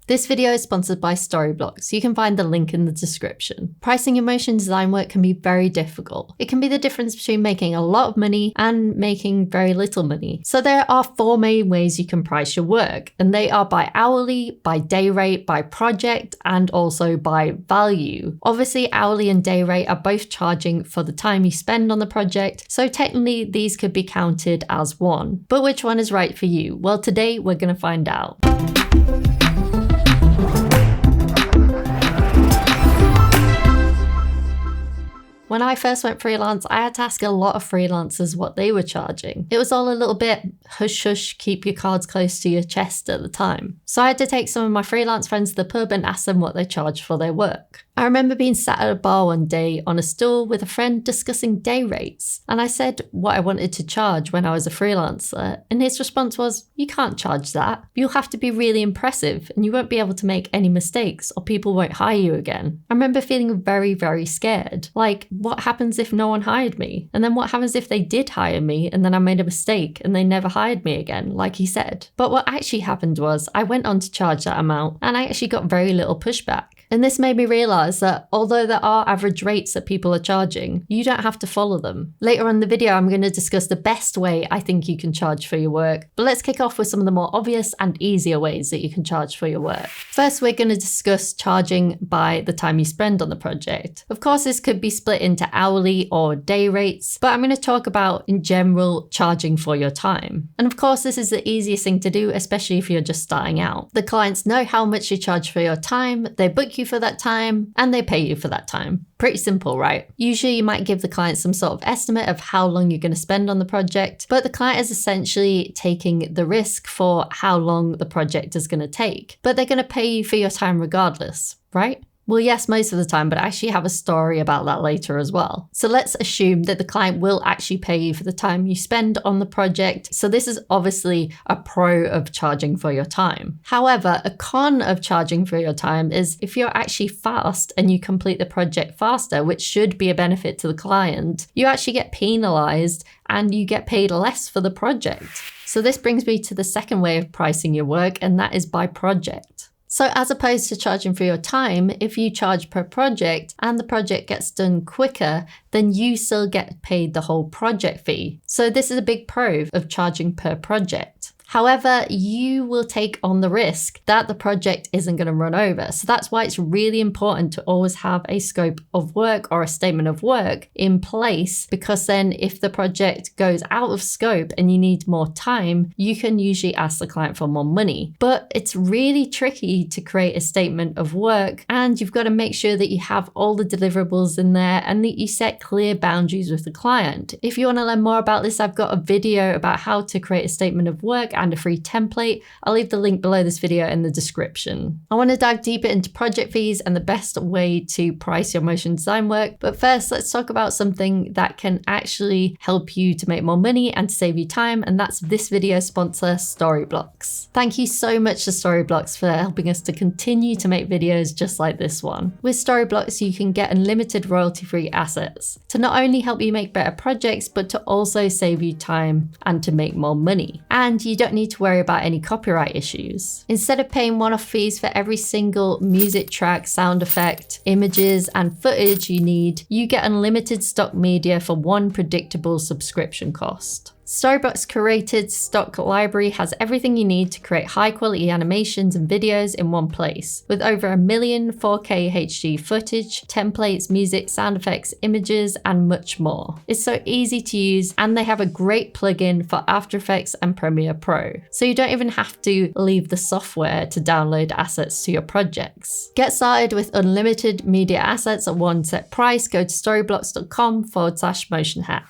This video is sponsored by Storyblocks. You can find the link in the description. Pricing your motion design work can be very difficult. It can be the difference between making a lot of money and making very little money. So there are 4 main ways you can price your work, and they are by hourly, by day rate, by project, and also by value. Obviously, hourly and day rate are both charging for the time you spend on the project, so technically these could be counted as one. But which one is right for you? Well, today we're going to find out. When I first went freelance, I had to ask a lot of freelancers what they were charging. It was all a little bit hush hush, keep your cards close to your chest at the time. So I had to take some of my freelance friends to the pub and ask them what they charged for their work. I remember being sat at a bar one day on a stool with a friend discussing day rates, and I said what I wanted to charge when I was a freelancer, and his response was, "You can't charge that. You'll have to be really impressive and you won't be able to make any mistakes or people won't hire you again." I remember feeling very, very scared. Like, what happens if no one hired me? And then what happens if they did hire me and then I made a mistake and they never hired me again, like he said? But what actually happened was I went on to charge that amount and I actually got very little pushback. And this made me realize that although there are average rates that people are charging, you don't have to follow them. Later on in the video, I'm going to discuss the best way I think you can charge for your work. But let's kick off with some of the more obvious and easier ways that you can charge for your work. First, we're going to discuss charging by the time you spend on the project. Of course, this could be split into hourly or day rates, but I'm going to talk about, in general, charging for your time. And of course, this is the easiest thing to do, especially if you're just starting out. The clients know how much you charge for your time, they book you for that time, and they pay you for that time. Pretty simple, right? Usually you might give the client some sort of estimate of how long you're going to spend on the project, but the client is essentially taking the risk for how long the project is going to take. But they're going to pay you for your time regardless, right? Well, yes, most of the time, but I actually have a story about that later as well. So let's assume that the client will actually pay you for the time you spend on the project. So this is obviously a pro of charging for your time. However, a con of charging for your time is if you're actually fast and you complete the project faster, which should be a benefit to the client, you actually get penalized and you get paid less for the project. So this brings me to the second way of pricing your work, and that is by project. So as opposed to charging for your time, if you charge per project and the project gets done quicker, then you still get paid the whole project fee. So this is a big pro of charging per project. However, you will take on the risk that the project isn't going to run over. So that's why it's really important to always have a scope of work or a statement of work in place, because then if the project goes out of scope and you need more time, you can usually ask the client for more money. But it's really tricky to create a statement of work, and you've got to make sure that you have all the deliverables in there and that you set clear boundaries with the client. If you want to learn more about this, I've got a video about how to create a statement of work and a free template. I'll leave the link below this video in the description. I want to dive deeper into project fees and the best way to price your motion design work. But first, let's talk about something that can actually help you to make more money and to save you time. And that's this video sponsor, Storyblocks. Thank you so much to Storyblocks for helping us to continue to make videos just like this one. With Storyblocks, you can get unlimited royalty-free assets to not only help you make better projects, but to also save you time and to make more money. And you don't need to worry about any copyright issues. Instead of paying one-off fees for every single music track, sound effect, images, and footage you need, you get unlimited stock media for one predictable subscription cost. Storyblocks' curated stock library has everything you need to create high-quality animations and videos in one place, with over 1 million 4K HD footage, templates, music, sound effects, images, and much more. It's so easy to use, and they have a great plugin for After Effects and Premiere Pro, so you don't even have to leave the software to download assets to your projects. Get started with unlimited media assets at one set price. Go to storyblocks.com/motionhatch.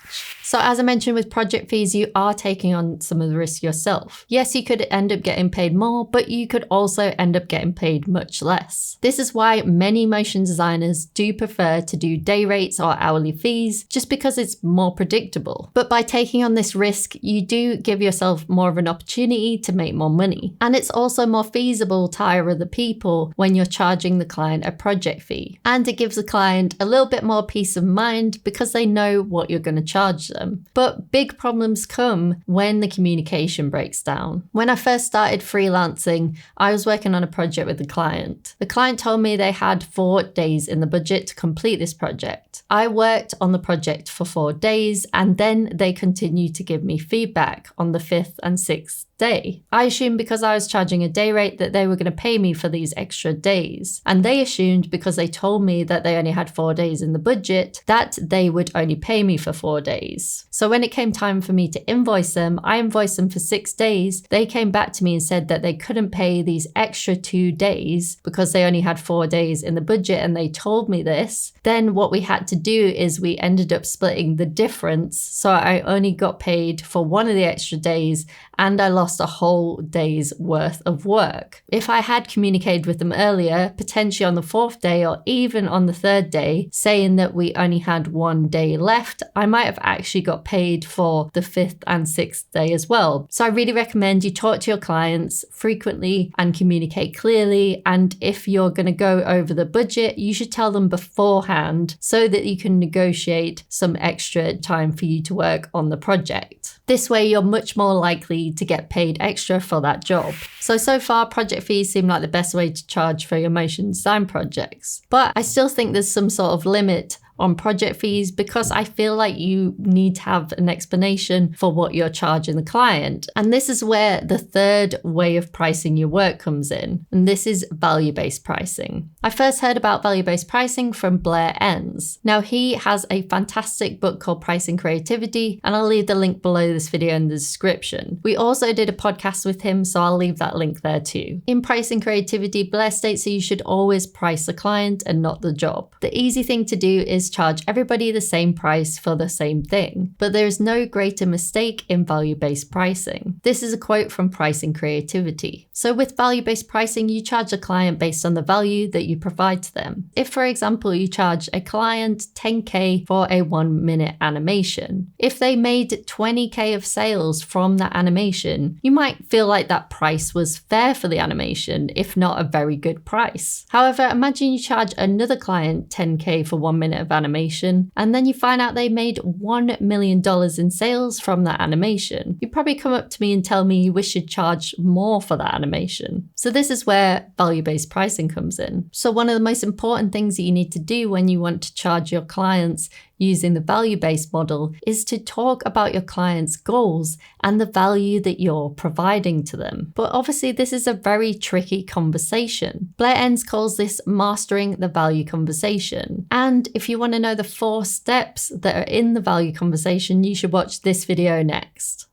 So as I mentioned with project fees, you are taking on some of the risk yourself. Yes, you could end up getting paid more, but you could also end up getting paid much less. This is why many motion designers do prefer to do day rates or hourly fees, just because it's more predictable. But by taking on this risk, you do give yourself more of an opportunity to make more money. And it's also more feasible to hire other people when you're charging the client a project fee. And it gives the client a little bit more peace of mind because they know what you're going to charge them. them. But big problems come when the communication breaks down. When I first started freelancing, I was working on a project with the client. The client told me they had 4 days in the budget to complete this project. I worked on the project for 4 days, and then they continued to give me feedback on the 5th and 6th day. I assumed because I was charging a day rate that they were going to pay me for these extra days. And they assumed because they told me that they only had 4 days in the budget that they would only pay me for 4 days. So when it came time for me to invoice them, I invoiced them for 6 days. They came back to me and said that they couldn't pay these extra 2 days because they only had 4 days in the budget, and they told me this. Then what we had to do is we ended up splitting the difference. So I only got paid for one of the extra days, and I lost a whole day's worth of work. If I had communicated with them earlier, potentially on the 4th day or even on the 3rd day, saying that we only had 1 day left, I might have actually got paid for the 5th and 6th day as well. So I really recommend you talk to your clients frequently and communicate clearly. And if you're going to go over the budget, you should tell them beforehand so that you can negotiate some extra time for you to work on the project. This way, you're much more likely to get paid extra for that job. So far, project fees seem like the best way to charge for your motion design projects. But I still think there's some sort of limit on project fees because I feel like you need to have an explanation for what you're charging the client. And this is where the third way of pricing your work comes in. And this is value-based pricing. I first heard about value-based pricing from Blair Enns. Now, he has a fantastic book called Pricing Creativity, and I'll leave the link below this video in the description. We also did a podcast with him, so I'll leave that link there too. In Pricing Creativity, Blair states that you should always price the client and not the job. The easy thing to do is charge everybody the same price for the same thing, but there is no greater mistake in value-based pricing. This is a quote from Pricing Creativity. So with value-based pricing, you charge a client based on the value that you provide to them. If, for example, you charge a client $10K for a 1-minute animation, if they made $20K of sales from that animation, you might feel like that price was fair for the animation, if not a very good price. However, imagine you charge another client $10K for 1 minute of animation, and then you find out they made $1 million in sales from that animation. You'd probably come up to me and tell me you wish you'd charge more for that animation. So this is where value-based pricing comes in. So one of the most important things that you need to do when you want to charge your clients using the value-based model is to talk about your client's goals and the value that you're providing to them. But obviously this is a very tricky conversation. Blair Enns calls this mastering the value conversation. And if you want to know the 4 steps that are in the value conversation, you should watch this video next.